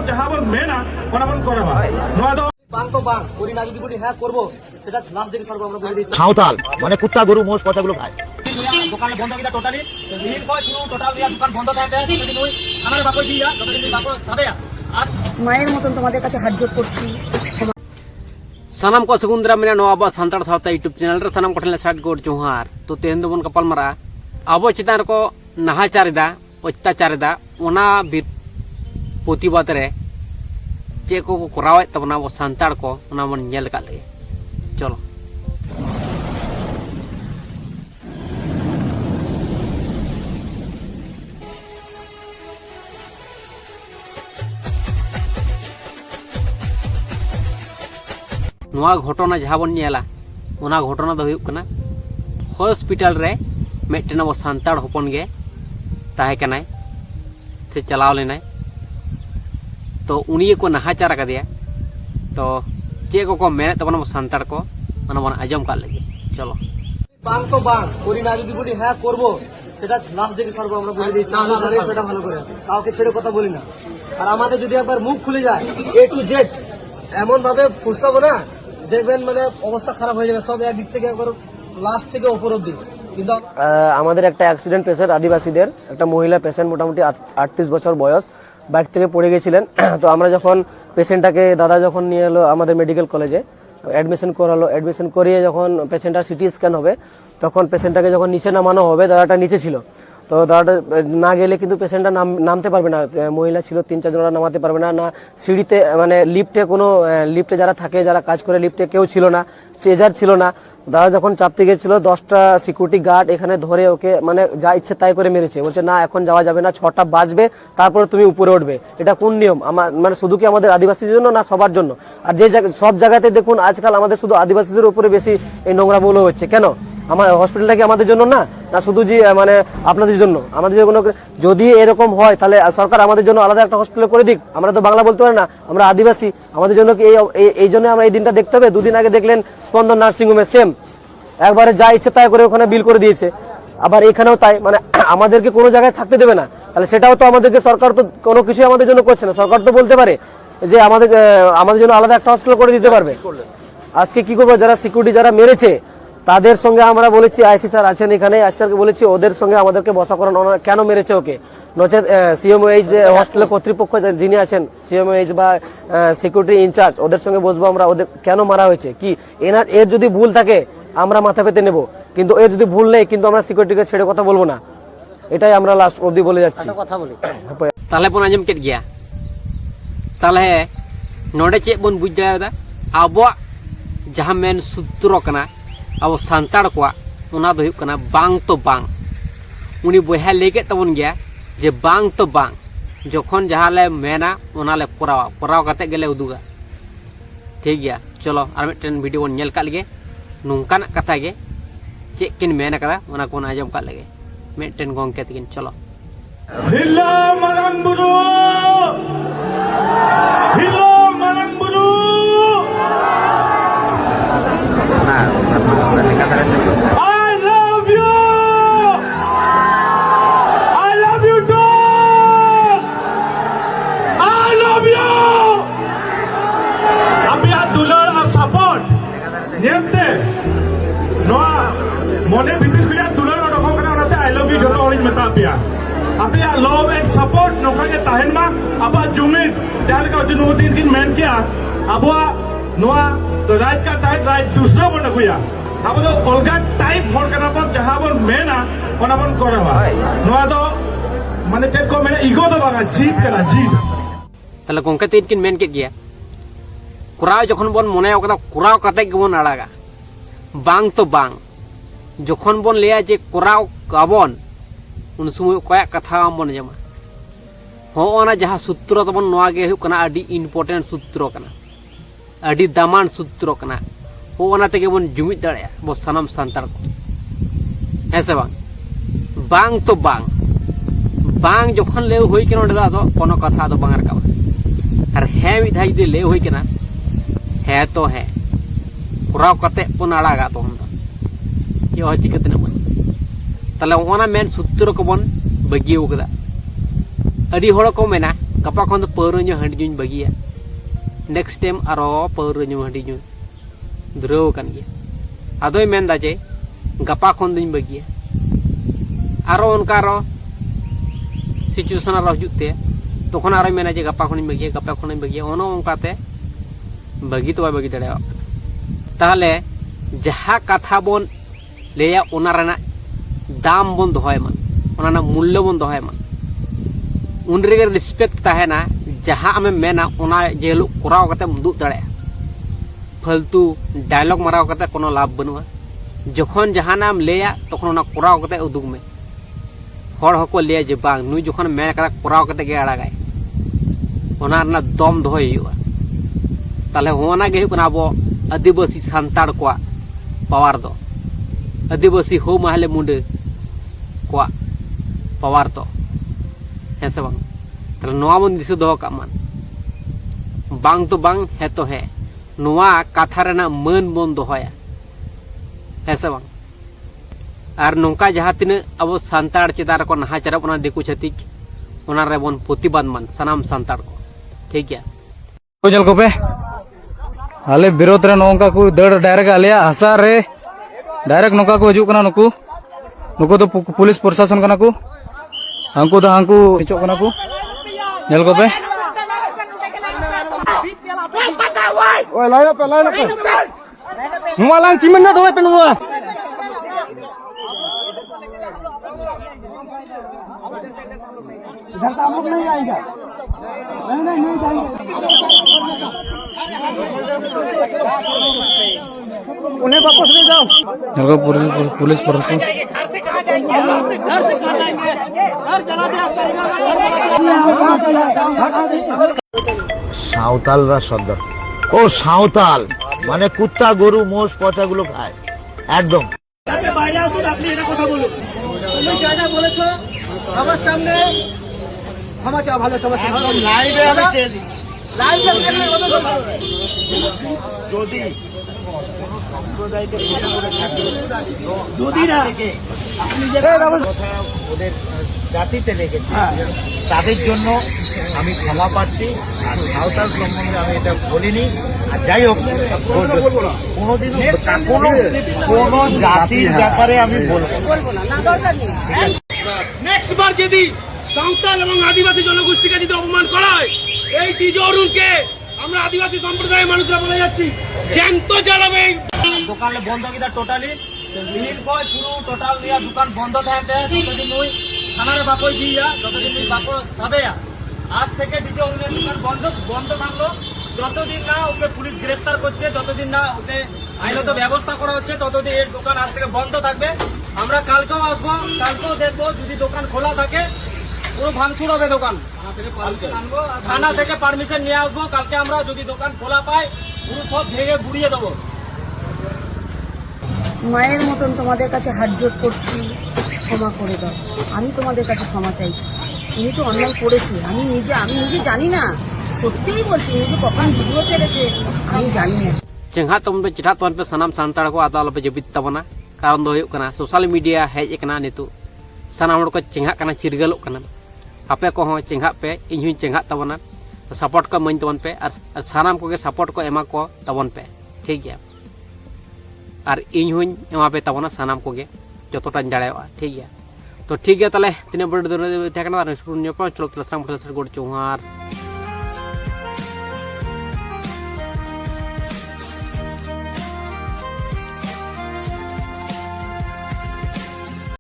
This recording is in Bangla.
जहाँ बन मेना ओना बन करावा नोआ दो বাং তো বাং করি না যদি বলি হ্যাঁ করবো সেটা লাস্ট দিকে সরকার আমরা বলে দিচ্ছি সাঁওতাল মানে কুত্তা গরু মোষ কথাগুলো খায়। দোকান বন্ধ কিনা টোটালি দিন কয় পুরো টোটাল দিয়া দোকান বন্ধ থাকে যদি নই আমার বাপু দিয়া যদি বাপু সাবে আর মায়ের মতন তোমাদের কাছে হাত জোড় করছি। सानाम को सगुंदरा मेना नो अब सांताड़ सावता यूट्यूब चैनल रे सानाम कोठले साट गोर जोहार तो तेहन दबन कपाल मारा अब चितान को नाहाचारिदा अत्याचारिदा ओना बिर प्रतिबाद रे चे को करावे तबना वो सांताड़ को ओना मन नेल का ले चलो नवा घटना जहाँ बन नेला ओना घटना दो हुयुग कना हॉस्पिटल रे मेटन अब सांताड़ हपन गे ताहे कनाय से चलाव लेनाय तो उनी को नाहाचार कदिया तो चे को मेने तबन सांताड़ को ओना मन आजम का लगे चलो বাং তো বাং করি না যদি বলি হ্যাঁ করবো সেটা লাস্ট দিকে সরকার আমরা বলে দিচ্ছি আমরা জানি সেটা ভালো করে কাউকে ছেড়ে কথা বলি না আর আমাদের যদি একবার মুখ খুলে যায় এ টু জেড এমন ভাবে ফুসকাবো না দেখবেন মানে অবস্থা খারাপ হয়ে যাবে সব একদিক থেকে একবার লাস্ট থেকে ওপর অব্দি কিন্তু আমাদের একটা অ্যাক্সিডেন্ট পেশেন্ট আদিবাসীদের একটা মহিলা পেশেন্ট মোটামুটি 38 বছর বয়স বাইক থেকে পড়ে গেছিলেন তো আমরা যখন পেশেন্টটাকে দাদা যখন নিয়ে এলো আমাদের মেডিকেল কলেজে অ্যাডমিশন করালো অ্যাডমিশন করিয়ে যখন পেশেন্টটার সিটি স্ক্যান হবে তখন পেশেন্টটাকে যখন নিচে নামানো হবে দাদাটা নিচে ছিল তো দাদাটা না গেলে কিন্তু পেশেন্টটা নামতে পারবে না মহিলা ছিল 3-4 জন নামাতে পারবে না না সিঁড়িতে মানে লিফটে কোনো লিফটে যারা থাকে যারা কাজ করে লিফটে কেউ ছিল না চেজার ছিল না দাদা যখন চাপতে গেছিল 10টা সিকিউরিটি গার্ড এখানে ধরে ওকে মানে যা ইচ্ছে তাই করে মেরেছে বলছে না এখন যাওয়া যাবে না 6টা বাজবে তারপরে তুমি উপরে উঠবে এটা কোন নিয়ম আমার মানে শুধু কি আমাদের আদিবাসীদের জন্য না সবার জন্য আর যে সব জায়গাতে দেখুন আজকাল আমাদের শুধু আদিবাসীদের উপরে বেশি এই নোংরামূল্য হচ্ছে কেন আমার হসপিটালটা কি আমাদের জন্য না না শুধু যে মানে আপনাদের জন্য আমাদের কোনো যদি এরকম হয় তাহলে সরকার আমাদের জন্য আলাদা একটা হসপিটাল করে দিক আমরা তো বাংলা বলতে পারি না আমরা আদিবাসী আমাদের জন্য কি এই জন্য আমরা এই দিনটা দেখতে হবে দুদিন আগে দেখলেন স্পন্দন নার্সিংহোমে সেম একবারে যা ইচ্ছে তাই করে ওখানে বিল করে দিয়েছে আবার এখানেও তাই মানে আমাদেরকে কোনো জায়গায় থাকতে দেবে না তাহলে সেটাও তো আমাদেরকে সরকার তো কোনো কিছুই আমাদের জন্য করছে না সরকার তো বলতে পারে যে আমাদের জন্য আলাদা একটা হসপিটাল করে দিতে পারবে আজকে কি করবো যারা সিকিউরিটি যারা মেরেছে তাদের সঙ্গে আমরা বলেছি আইসি স্যার আছেন এখানে আইসি স্যারকে বলেছি ওদের সঙ্গে আমাদেরকে বসা করানো কেন মেরেছে ওকে নচেত সিএমওএইচ হসপিটালের কর্তৃপক্ষ যিনি আছেন সিএমওএইচ বা সিকিউরিটি ইনচার্জ ওদের সঙ্গে বসবো আমরা ওদের কেন মারা হয়েছে কি এর যদি ভুল থাকে আমরা মাথা পেতে নেব কিন্তু এর যদি ভুল নেই কিন্তু আমরা সিকিউরিটিকে ছেড়ে কথা বলবো না এটাই আমরা লাস্ট অবধি বলে যাচ্ছি কথা বলি তাহলে বন আজম কেট গিয়া তাহলে নডে চে বন বুঝ দাদা আবো যাহা মেন সূত্র কানা अब सांताड़ को उना दो हुयुग कना बांग तो बांग उनी बहा लेके तबन गया जे बांग तो बांग जखन जहाँ ले मेना उना ले कराव कते गेले उदुगा ठीक गया चलो और मिटन वीडियो बन नेल का लगे नोंकान कथा गे चेक किन मेना कदा उना कोन आजम का लगे मिटन गोंके तकिन चलो हिला मरंग बुरु हिलो मरंग बुरु I love you! I love you too! I love you! Apia dular and support. Niente. Noa mone bitis kuya dular no dokon kana onate I love you joto orange meta apia. Apia love and support nokage tahen ma aba jumit dal ka junutin kin men kia abua noa तो राज का टाइप राज दूसरा बन गुया अब तो अलगा टाइप हर करना पर जहाँ बन मेना ओना बन करावा नोआ तो माने चेक को मेरे ईगो तो बागा जीत करा जीत तले गोंके तीन किन मेन के गया कुराव जखन बन मने ओकरा कुराव कते गबन आड़ागा बांग तो बांग जखन बन लिया जे कुराव गाबन उन समय कया कथा बन जमा हो ओना जहाँ सूत्र तबन नोआ गे हुक कना अडी इम्पोर्टेंट सूत्र कना अडी दामान सूत्र कना हो ओना तेगे बन जुमिद दाड़या बो सनम सांताड़ को ऐसे बांग तो बांग जखन ले होई केन ओडे दा कोनो कथा दो बांगर का और है मिधा जुदी ले होई केना है तो है पुराव कते पन आड़ागा तो हम के हो चिकते न बन तले ओना मेन सूत्र को बन बगियो कदा अडी होड़ को मेना gapa kon do pauro nyu handi nyu bagia next time aro pauro nyu handi nyu duro kan gya adoy men da je gapa kon duñ bagia aro onka ro situation aro jutte তখন আরো মেনা যে গাপা খনি বাগিয়ে অন অঙ্কাতে বাগি তো বাগি দাঁড়া তাহলে যাহা কথা বন লেয়া ওনার দাম বন দহয় মান ওনার মূল্য বন দহয় মান উনরেগে রেসপেক্ট তাহেনা যাহা আমি মেনা ওনা যে লোক করাও কাতে মুদুক দাঁড়া ফালতু ডায়লগ মারাও কাতে কোনো লাভ বানুয়া যখন জাহানাম লেয়া তখন ওনা করাও কাতে উদুক মে হর হকো লিয়া যে বাং নুই যখন মেন কাটা করাও কাতে গে আড়াগায় ওনা না দম দহয় হইয়া তাহলে হোনা গে হুকনা আবো আদিবাসী সান্তাড় কোয়া পাওয়ার দো আদিবাসী হো মাহলে মুন্ডে কোয়া পাওয়ার তো হ্যাঁ সে বাং তাহলে নোয়া বন দিশে দহ কামান বাং তো বাং হে তো হে নোয়া কাথা রেনা মান বন দহয়া হ্যাঁ সে বাং আর নৌকা যাহা তিনে আবো সান্তাড় চেদার को নাহাচারা ওনা দিকু ছাতিক ওনা রে বন প্রতিবাদ মান সানাম সান্তাড় को ठीक है को जल को पे हाले विरोध रे नौका को दड़ डायरेक्ट आलिया हसा रे डायरेक्ट नौका को हजू कना नुकु नुकु तो पुलिस प्रशासन कना को हांकु तो हांकु हिचो कना को जल को पे ओए लाइन पे नुवा लांग चिमन ना दोए पे नुवा इधर तो हम लोग नहीं आएगा नहीं जाएंगे उन्हें वापस ले जाओ पुलिस प्रशासन সাঁওতালরা সর্দার ও সাঁওতাল মানে কুত্তা গরু মোষ পচাগুলো খায় একদম আপনি এটা কথা বলুন তুমি যা যা বলেছো সবার সামনে ক্ষমা চাও ভালো সবার সামনে লাইভে আমি চেয়ে দিচ্ছি লাইভে যদি যদি না আপনি যে কথা ওদের জাতিতে লেগেছে তাদের জন্য আমি ক্ষমা পাচ্ছি আর সাঁওতাল সম্বন্ধে আমি এটা বলিনি আর যাই হোক কোনোদিন কোনো জাতির ব্যাপারে আমি বলবো না নেক্সট বার যদি সাঁওতাল এবং আদিবাসী জনগোষ্ঠীকে যদি অপমান করা হয় এই টিজো অরুণকে আমরা আদিবাসী সম্প্রদায়ের মানুষরা বলে যাচ্ছি জ্যান্ত জ্বালাবে দোকানে বন্ধ কিনা টোটালি নীল কয় পুরো টোটাল নিয়া দোকান বন্ধ থাকে যতদিন ওই থানারে বাকই দিয়া যতদিন ওই বাকো সাবেয়া আজ থেকে ডিজে অরুণের দোকান বন্ধ থাকলো যতদিন না ওকে পুলিশ গ্রেফতার করছে যতদিন না ওকে আইনত ব্যবস্থা করা হচ্ছে ততদিন এর দোকান আজ থেকে বন্ধ থাকবে আমরা কালকেও আসবো কালকেও দেখবো যদি দোকান খোলা থাকে পুরো ভাঙচুর হবে দোকান থানা থেকে পারমিশন নিয়ে আসবো কালকে আমরা যদি দোকান খোলা পাই পুরো সব ভেঙে গুড়িয়ে দেবো মায়ের মতন তোমাদের কাছে হাত জোট করছি, ক্ষমা করে দাও। আমি তোমাদের কাছে ক্ষমা চাইছি। উনি তো অন্যায় করেছে, আমি নিজে জানি না, সত্যিই বলছি, নিজে কখন ভিডিও ছেড়েছে আমি জানি না। চেঙ্গা তোমরা চিঠা তোন পে সানাম সান্তাড় को আদালত पे जबित तबना कारण दो हुयुग कना सोशल मीडिया हेज कना नितु सानाम हड़ को चेंगा कना चिरगलोग कना आपे को हो चेंगा पे इन हुई चेंगा तबना सपोर्ट को मन तबन पे और सानाम को के सपोर्ट को एमा को तबन पे ठीक गया और इन हुई एमा पे तबना सानाम को गे जतोटा जाड़ेवा ठीक गया तो ठीक गया तले तिने बड़ दिन थे कना चलो तले साम गोड़ चौहार